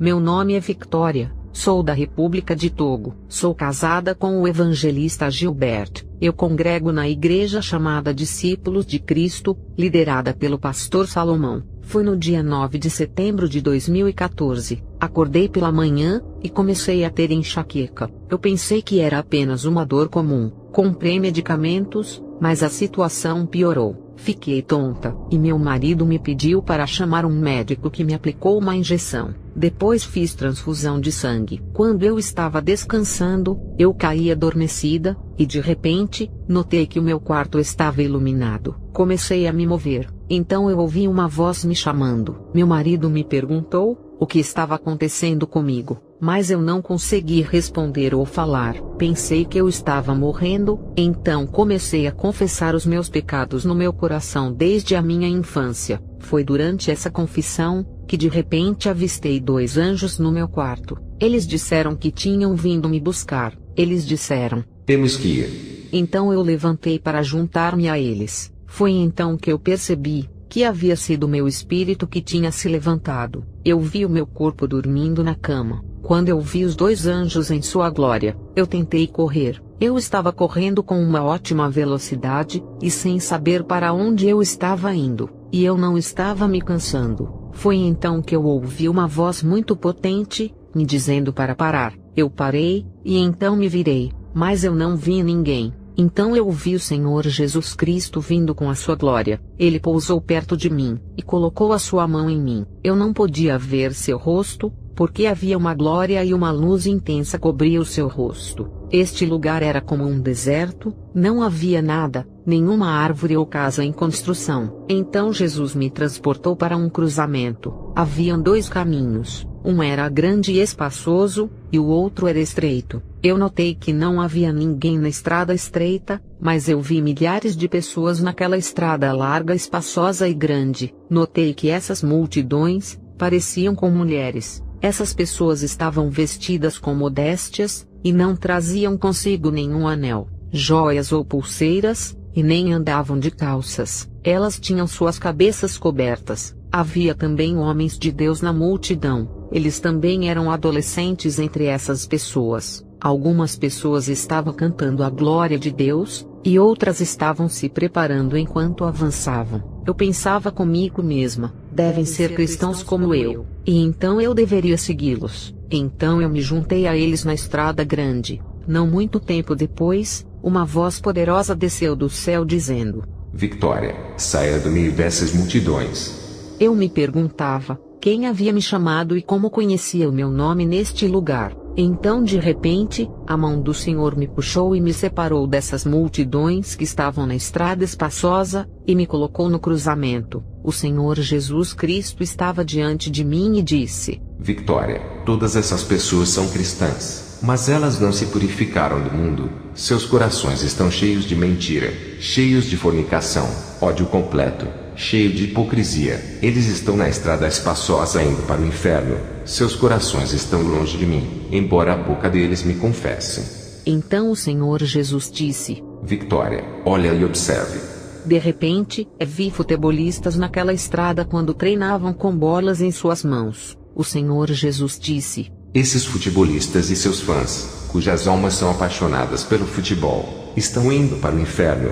Meu nome é Victoria, sou da República de Togo. Sou casada com o evangelista Gilbert. Eu congrego na igreja chamada Discípulos de Cristo, liderada pelo pastor Salomão. Foi no dia 9 de setembro de 2014. Acordei pela manhã e comecei a ter enxaqueca. Eu pensei que era apenas uma dor comum. Comprei medicamentos, mas a situação piorou. Fiquei tonta, e meu marido me pediu para chamar um médico que me aplicou uma injeção. Depois fiz transfusão de sangue. Quando eu estava descansando, eu caí adormecida, e de repente, notei que o meu quarto estava iluminado. Comecei a me mover, então eu ouvi uma voz me chamando. Meu marido me perguntou o que estava acontecendo comigo, mas eu não consegui responder ou falar. Pensei que eu estava morrendo, então comecei a confessar os meus pecados no meu coração desde a minha infância. Foi durante essa confissão que de repente avistei 2 anjos no meu quarto. Eles disseram que tinham vindo me buscar. Eles disseram: temos que ir. Então eu levantei para juntar-me a eles. Foi então que eu percebi que havia sido meu espírito que tinha se levantado. Eu vi o meu corpo dormindo na cama. Quando eu vi os 2 anjos em sua glória, eu tentei correr. Eu estava correndo com uma ótima velocidade, e sem saber para onde eu estava indo, e eu não estava me cansando. Foi então que eu ouvi uma voz muito potente, me dizendo para parar. Eu parei, e então me virei, mas eu não vi ninguém. Então eu vi o Senhor Jesus Cristo vindo com a sua glória. Ele pousou perto de mim, e colocou a sua mão em mim. Eu não podia ver seu rosto, porque havia uma glória e uma luz intensa cobria o seu rosto. Este lugar era como um deserto, não havia nada, nenhuma árvore ou casa em construção. Então Jesus me transportou para um cruzamento. Haviam 2 caminhos, um era grande e espaçoso, e o outro era estreito. Eu notei que não havia ninguém na estrada estreita, mas eu vi milhares de pessoas naquela estrada larga, espaçosa e grande. Notei que essas multidões pareciam com mulheres. Essas pessoas estavam vestidas com modéstias, e não traziam consigo nenhum anel, joias ou pulseiras, e nem andavam de calças. Elas tinham suas cabeças cobertas. Havia também homens de Deus na multidão. Eles também eram adolescentes entre essas pessoas. Algumas pessoas estavam cantando a glória de Deus, e outras estavam se preparando enquanto avançavam. Eu pensava comigo mesma: devem ser cristãos como eu, e então eu deveria segui-los. Então eu me juntei a eles na estrada grande. Não muito tempo depois, uma voz poderosa desceu do céu dizendo: Victoria, saia do meio dessas multidões. Eu me perguntava quem havia me chamado e como conhecia o meu nome neste lugar. Então de repente, a mão do Senhor me puxou e me separou dessas multidões que estavam na estrada espaçosa, e me colocou no cruzamento. O Senhor Jesus Cristo estava diante de mim e disse: Victoria, todas essas pessoas são cristãs, mas elas não se purificaram do mundo. Seus corações estão cheios de mentira, cheios de fornicação, ódio completo, cheio de hipocrisia. Eles estão na estrada espaçosa indo para o inferno. Seus corações estão longe de mim, embora a boca deles me confessem. Então o Senhor Jesus disse: Victoria, olha e observe. De repente, vi futebolistas naquela estrada quando treinavam com bolas em suas mãos. O Senhor Jesus disse: Esses futebolistas e seus fãs, cujas almas são apaixonadas pelo futebol, estão indo para o inferno.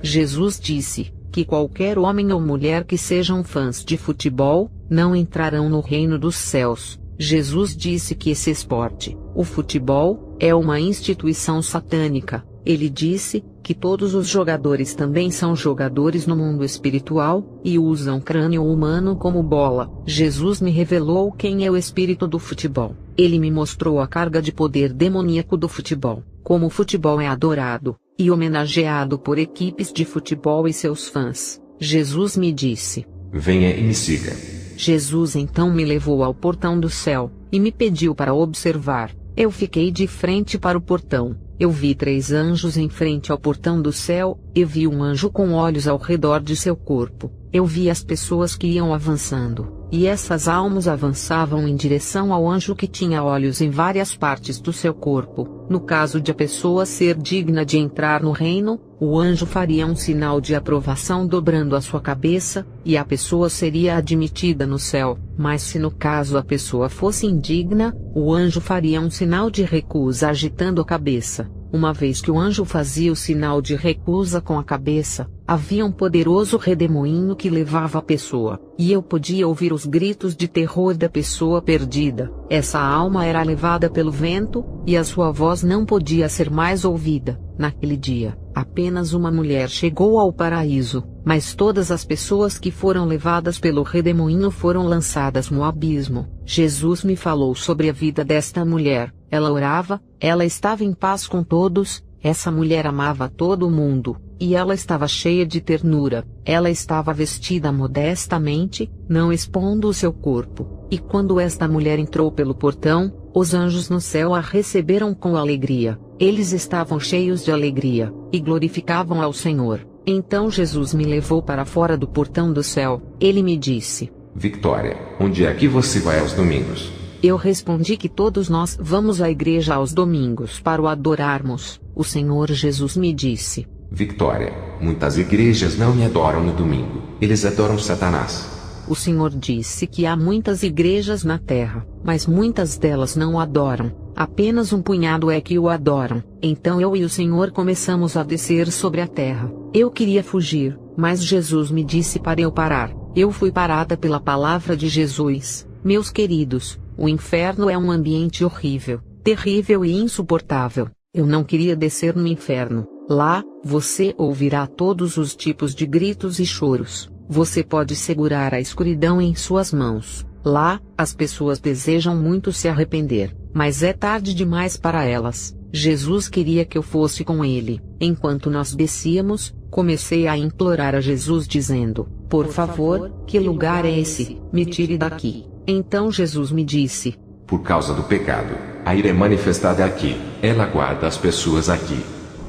Jesus disse que qualquer homem ou mulher que sejam fãs de futebol, não entrarão no reino dos céus. Jesus disse que esse esporte, o futebol, é uma instituição satânica. Ele disse que todos os jogadores também são jogadores no mundo espiritual, e usam crânio humano como bola. Jesus me revelou quem é o espírito do futebol. Ele me mostrou a carga de poder demoníaco do futebol, como o futebol é adorado e homenageado por equipes de futebol e seus fãs. Jesus me disse: venha e me siga. Jesus então me levou ao portão do céu, e me pediu para observar. Eu fiquei de frente para o portão. Eu vi 3 anjos em frente ao portão do céu, e vi um anjo com olhos ao redor de seu corpo. Eu vi as pessoas que iam avançando, e essas almas avançavam em direção ao anjo que tinha olhos em várias partes do seu corpo. No caso de a pessoa ser digna de entrar no reino, o anjo faria um sinal de aprovação dobrando a sua cabeça, e a pessoa seria admitida no céu. Mas se no caso a pessoa fosse indigna, o anjo faria um sinal de recusa agitando a cabeça. Uma vez que o anjo fazia o sinal de recusa com a cabeça, havia um poderoso redemoinho que levava a pessoa, e eu podia ouvir os gritos de terror da pessoa perdida. Essa alma era levada pelo vento, e a sua voz não podia ser mais ouvida. Naquele dia, apenas uma mulher chegou ao paraíso, mas todas as pessoas que foram levadas pelo redemoinho foram lançadas no abismo. Jesus me falou sobre a vida desta mulher. Ela orava, ela estava em paz com todos, essa mulher amava todo mundo, e ela estava cheia de ternura. Ela estava vestida modestamente, não expondo o seu corpo, e quando esta mulher entrou pelo portão, os anjos no céu a receberam com alegria. Eles estavam cheios de alegria, e glorificavam ao Senhor. Então Jesus me levou para fora do portão do céu. Ele me disse: Victoria, onde é que você vai aos domingos? Eu respondi que todos nós vamos à igreja aos domingos para o adorarmos. O Senhor Jesus me disse: Victoria, muitas igrejas não me adoram no domingo, eles adoram Satanás. O Senhor disse que há muitas igrejas na terra, mas muitas delas não o adoram, apenas um punhado é que o adoram. Então eu e o Senhor começamos a descer sobre a terra. Eu queria fugir, mas Jesus me disse para eu parar. Eu fui parada pela palavra de Jesus. Meus queridos, o inferno é um ambiente horrível, terrível e insuportável. Eu não queria descer no inferno. Lá, você ouvirá todos os tipos de gritos e choros. Você pode segurar a escuridão em suas mãos. Lá, as pessoas desejam muito se arrepender, mas é tarde demais para elas. Jesus queria que eu fosse com ele. Enquanto nós descíamos, comecei a implorar a Jesus dizendo: Por favor, que lugar é esse? Me tire daqui. Então Jesus me disse: Por causa do pecado, a ira é manifestada aqui. Ela guarda as pessoas aqui.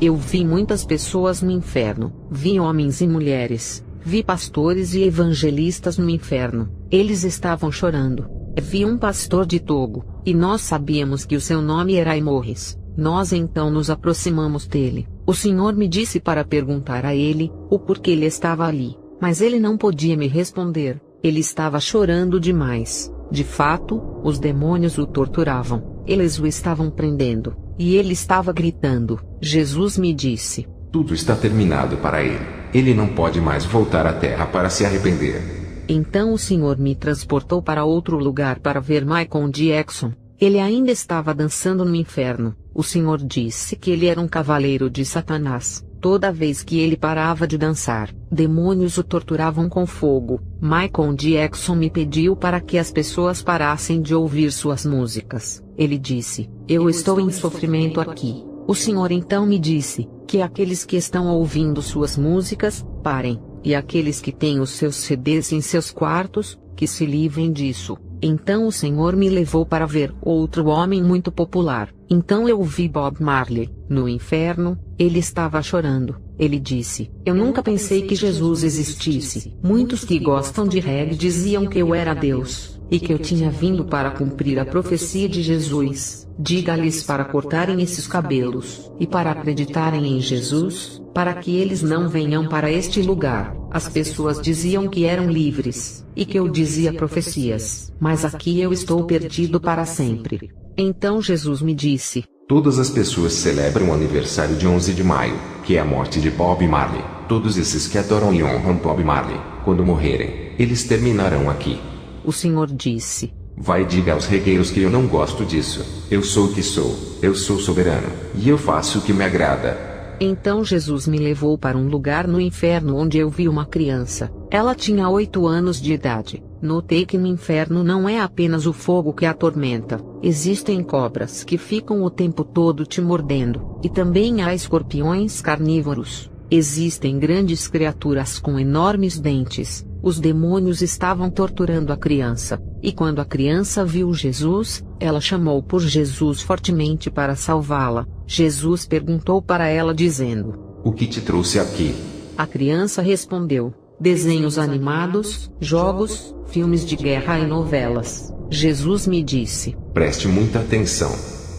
Eu vi muitas pessoas no inferno. Vi homens e mulheres. Vi pastores e evangelistas no inferno. Eles estavam chorando. Vi um pastor de Togo, e nós sabíamos que o seu nome era Imorris. Nós então nos aproximamos dele. O Senhor me disse para perguntar a ele o porquê ele estava ali, mas ele não podia me responder. Ele estava chorando demais. De fato, os demônios o torturavam. Eles o estavam prendendo, e ele estava gritando. Jesus me disse: Tudo está terminado para ele. Ele não pode mais voltar à terra para se arrepender. Então o Senhor me transportou para outro lugar para ver Michael Jackson. Ele ainda estava dançando no inferno. O Senhor disse que ele era um cavaleiro de Satanás. Toda vez que ele parava de dançar, demônios o torturavam com fogo. Michael Jackson me pediu para que as pessoas parassem de ouvir suas músicas. Ele disse: Eu estou em sofrimento aqui. O Senhor então me disse que aqueles que estão ouvindo suas músicas, parem, e aqueles que têm os seus CDs em seus quartos, que se livrem disso. Então o Senhor me levou para ver outro homem muito popular. Então eu vi Bob Marley. No inferno, ele estava chorando. Ele disse: Eu nunca pensei que Jesus existisse. Muitos que gostam de reggae diziam que eu era Deus, e que eu tinha vindo para cumprir a profecia de Jesus. Diga-lhes para cortarem esses cabelos, e para acreditarem em Jesus, para que eles não venham para este lugar. As pessoas diziam que eram livres, e que eu dizia profecias, mas aqui eu estou perdido para sempre. Então Jesus me disse: Todas as pessoas celebram o aniversário de 11 de maio, que é a morte de Bob Marley. Todos esses que adoram e honram Bob Marley, quando morrerem, eles terminarão aqui. O Senhor disse: Vai e diga aos regueiros que eu não gosto disso. Eu sou o que sou, eu sou soberano, e eu faço o que me agrada. Então Jesus me levou para um lugar no inferno onde eu vi uma criança. Ela tinha 8 anos de idade. Notei que no inferno não é apenas o fogo que a atormenta. Existem cobras que ficam o tempo todo te mordendo. E também há escorpiões carnívoros. Existem grandes criaturas com enormes dentes. Os demônios estavam torturando a criança. E quando a criança viu Jesus, ela chamou por Jesus fortemente para salvá-la. Jesus perguntou para ela dizendo: O que te trouxe aqui? A criança respondeu: Desenhos animados, jogos, filmes de guerra e novelas. Jesus me disse: Preste muita atenção.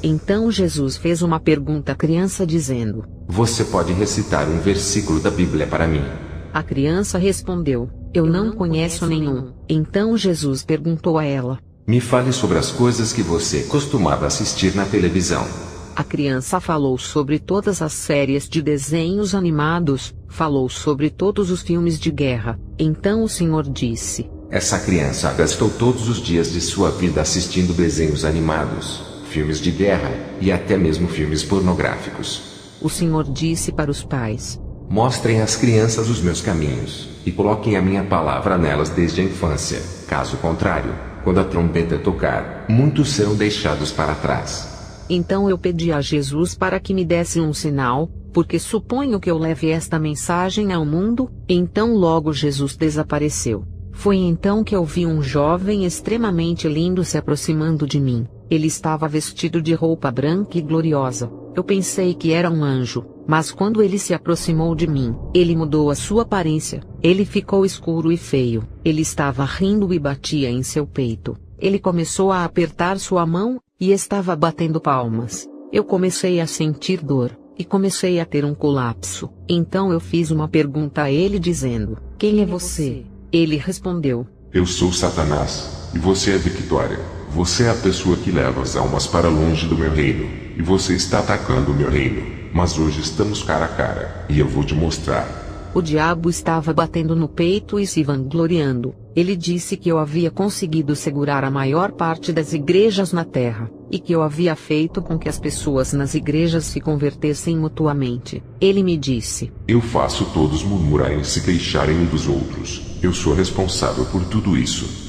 Então Jesus fez uma pergunta à criança dizendo: Você pode recitar um versículo da Bíblia para mim? A criança respondeu: Eu não conheço nenhum. Então Jesus perguntou a ela: Me fale sobre as coisas que você costumava assistir na televisão. A criança falou sobre todas as séries de desenhos animados, falou sobre todos os filmes de guerra. Então o Senhor disse: Essa criança gastou todos os dias de sua vida assistindo desenhos animados, filmes de guerra, e até mesmo filmes pornográficos. O Senhor disse para os pais: Mostrem às crianças os meus caminhos, e coloquem a minha palavra nelas desde a infância. Caso contrário, quando a trombeta tocar, muitos serão deixados para trás. Então eu pedi a Jesus para que me desse um sinal, porque suponho que eu leve esta mensagem ao mundo. Então logo Jesus desapareceu. Foi então que eu vi um jovem extremamente lindo se aproximando de mim. Ele estava vestido de roupa branca e gloriosa. Eu pensei que era um anjo, mas quando ele se aproximou de mim, ele mudou a sua aparência. Ele ficou escuro e feio. Ele estava rindo e batia em seu peito. Ele começou a apertar sua mão, e estava batendo palmas. Eu comecei a sentir dor, e comecei a ter um colapso. Então eu fiz uma pergunta a ele dizendo: Quem é você? Ele respondeu: Eu sou Satanás, e você é Victória. Você é a pessoa que leva as almas para longe do meu reino, e você está atacando o meu reino. Mas hoje estamos cara a cara, e eu vou te mostrar. O diabo estava batendo no peito e se vangloriando. Ele disse que eu havia conseguido segurar a maior parte das igrejas na terra, e que eu havia feito com que as pessoas nas igrejas se convertessem mutuamente. Ele me disse: Eu faço todos murmurarem e se queixarem uns dos outros. Eu sou responsável por tudo isso.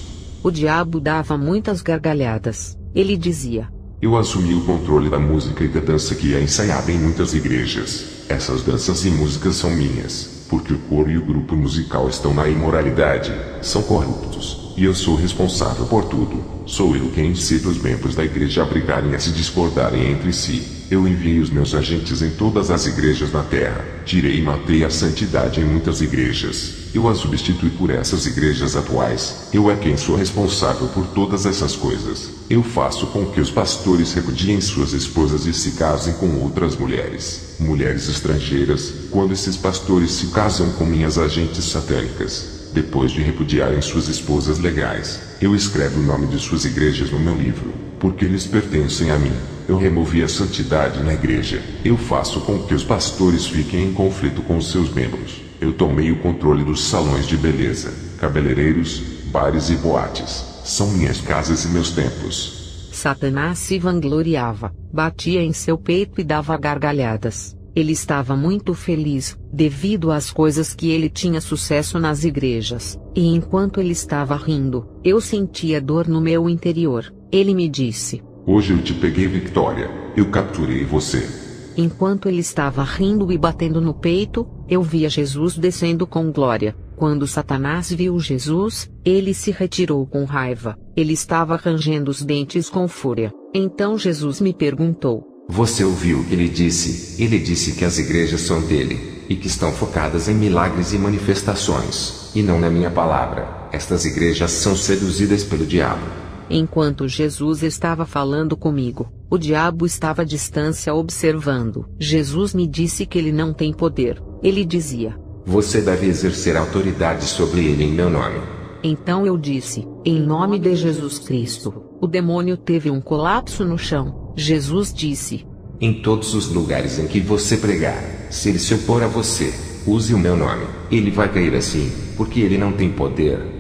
O diabo dava muitas gargalhadas. Ele dizia: Eu assumi o controle da música e da dança que é ensaiada em muitas igrejas. Essas danças e músicas são minhas. Porque o coro e o grupo musical estão na imoralidade, são corruptos, e eu sou responsável por tudo. Sou eu quem incita os membros da igreja a brigarem e a se discordarem entre si. Eu enviei os meus agentes em todas as igrejas na terra. Tirei e matei a santidade em muitas igrejas. Eu as substituí por essas igrejas atuais. Eu é quem sou responsável por todas essas coisas. Eu faço com que os pastores repudiem suas esposas e se casem com outras mulheres. Mulheres estrangeiras, quando esses pastores se casam com minhas agentes satânicas. Depois de repudiarem suas esposas legais, eu escrevo o nome de suas igrejas no meu livro, porque eles pertencem a mim. Eu removi a santidade na igreja. Eu faço com que os pastores fiquem em conflito com os seus membros. Eu tomei o controle dos salões de beleza, cabeleireiros, bares e boates. São minhas casas e meus templos. Satanás se vangloriava, batia em seu peito e dava gargalhadas. Ele estava muito feliz, devido às coisas que ele tinha sucesso nas igrejas, e enquanto ele estava rindo, eu sentia dor no meu interior. Ele me disse: Hoje eu te peguei, Victória, eu capturei você. Enquanto ele estava rindo e batendo no peito, eu via Jesus descendo com glória. Quando Satanás viu Jesus, ele se retirou com raiva. Ele estava rangendo os dentes com fúria. Então Jesus me perguntou: Você ouviu o que ele disse? Ele disse que as igrejas são dele, e que estão focadas em milagres e manifestações, e não na minha palavra. Estas igrejas são seduzidas pelo diabo. Enquanto Jesus estava falando comigo, o diabo estava à distância observando. Jesus me disse que ele não tem poder. Ele dizia: Você deve exercer autoridade sobre ele em meu nome. Então eu disse: Em nome de Jesus Cristo. O demônio teve um colapso no chão. Jesus disse: Em todos os lugares em que você pregar, se ele se opor a você, use o meu nome. Ele vai cair assim, porque ele não tem poder.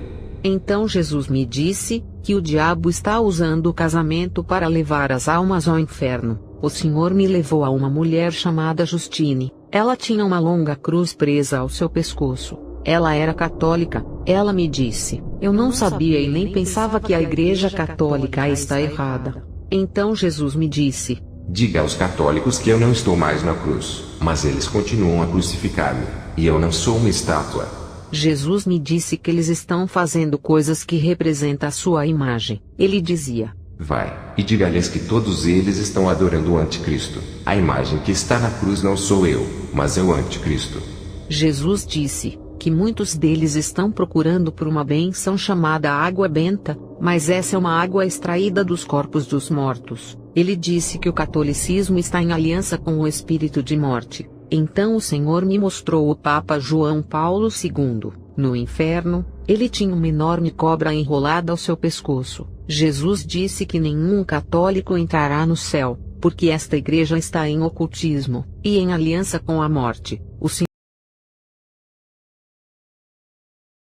Então Jesus me disse que o diabo está usando o casamento para levar as almas ao inferno. O Senhor me levou a uma mulher chamada Justine. Ela tinha uma longa cruz presa ao seu pescoço. Ela era católica. Ela me disse: Eu não sabia e nem pensava que a Igreja Católica está errada. Então Jesus me disse: Diga aos católicos que eu não estou mais na cruz, mas eles continuam a crucificar-me, e eu não sou uma estátua. Jesus me disse que eles estão fazendo coisas que representam a sua imagem. Ele dizia: Vai, e diga-lhes que todos eles estão adorando o anticristo. A imagem que está na cruz não sou eu, mas é o anticristo. Jesus disse que muitos deles estão procurando por uma bênção chamada água benta, mas essa é uma água extraída dos corpos dos mortos. Ele disse que o catolicismo está em aliança com o espírito de morte. Então o Senhor me mostrou o Papa João Paulo II. No inferno, ele tinha uma enorme cobra enrolada ao seu pescoço. Jesus disse que nenhum católico entrará no céu, porque esta igreja está em ocultismo, e em aliança com a morte. O Senhor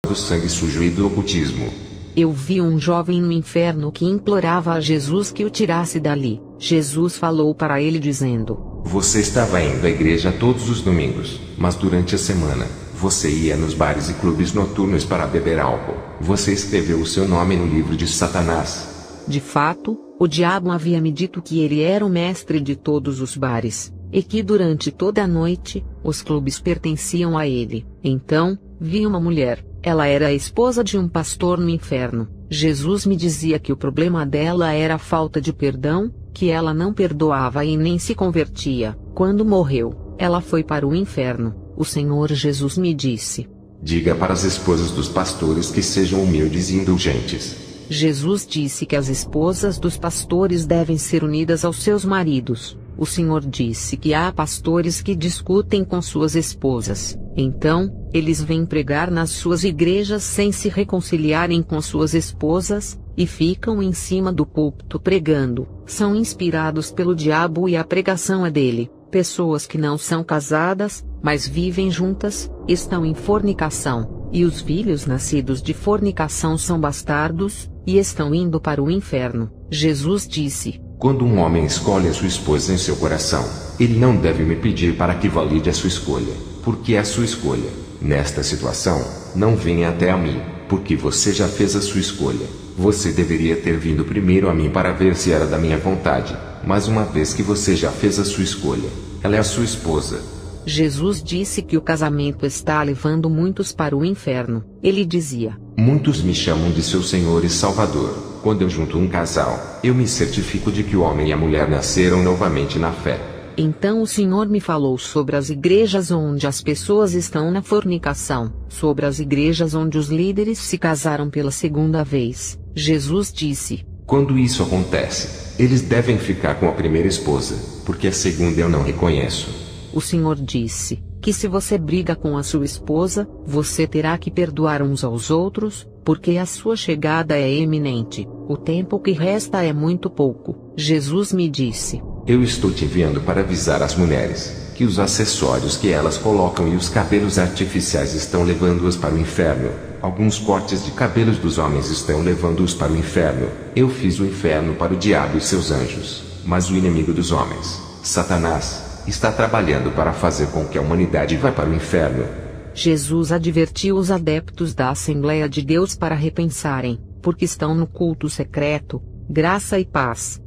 do sangue sujo e do ocultismo. Eu vi um jovem no inferno que implorava a Jesus que o tirasse dali. Jesus falou para ele dizendo: Você estava indo à igreja todos os domingos, mas durante a semana, você ia nos bares e clubes noturnos para beber álcool. Você escreveu o seu nome no livro de Satanás. De fato, o diabo havia me dito que ele era o mestre de todos os bares, e que durante toda a noite, os clubes pertenciam a ele. Então, vi uma mulher. Ela era a esposa de um pastor no inferno. Jesus me dizia que o problema dela era a falta de perdão, que ela não perdoava e nem se convertia. Quando morreu, ela foi para o inferno. O Senhor Jesus me disse: Diga para as esposas dos pastores que sejam humildes e indulgentes. Jesus disse que as esposas dos pastores devem ser unidas aos seus maridos. O Senhor disse que há pastores que discutem com suas esposas. Então, eles vêm pregar nas suas igrejas sem se reconciliarem com suas esposas, e ficam em cima do púlpito pregando. São inspirados pelo diabo e a pregação é dele. Pessoas que não são casadas, mas vivem juntas, estão em fornicação, e os filhos nascidos de fornicação são bastardos, e estão indo para o inferno. Jesus disse: Quando um homem escolhe a sua esposa em seu coração, ele não deve me pedir para que valide a sua escolha, porque é a sua escolha. Nesta situação, não venha até a mim, porque você já fez a sua escolha. Você deveria ter vindo primeiro a mim para ver se era da minha vontade, mas uma vez que você já fez a sua escolha, ela é a sua esposa. Jesus disse que o casamento está levando muitos para o inferno. Ele dizia: Muitos me chamam de seu Senhor e Salvador. Quando eu junto um casal, eu me certifico de que o homem e a mulher nasceram novamente na fé. Então o Senhor me falou sobre as igrejas onde as pessoas estão na fornicação, sobre as igrejas onde os líderes se casaram pela segunda vez. Jesus disse: Quando isso acontece, eles devem ficar com a primeira esposa, porque a segunda eu não reconheço. O Senhor disse que se você briga com a sua esposa, você terá que perdoar uns aos outros, porque a sua chegada é iminente. O tempo que resta é muito pouco. Jesus me disse: Eu estou te enviando para avisar as mulheres que os acessórios que elas colocam e os cabelos artificiais estão levando-as para o inferno. Alguns cortes de cabelos dos homens estão levando-os para o inferno. Eu fiz o inferno para o diabo e seus anjos, mas o inimigo dos homens, Satanás, está trabalhando para fazer com que a humanidade vá para o inferno. Jesus advertiu os adeptos da Assembleia de Deus para repensarem, porque estão no culto secreto. Graça e paz.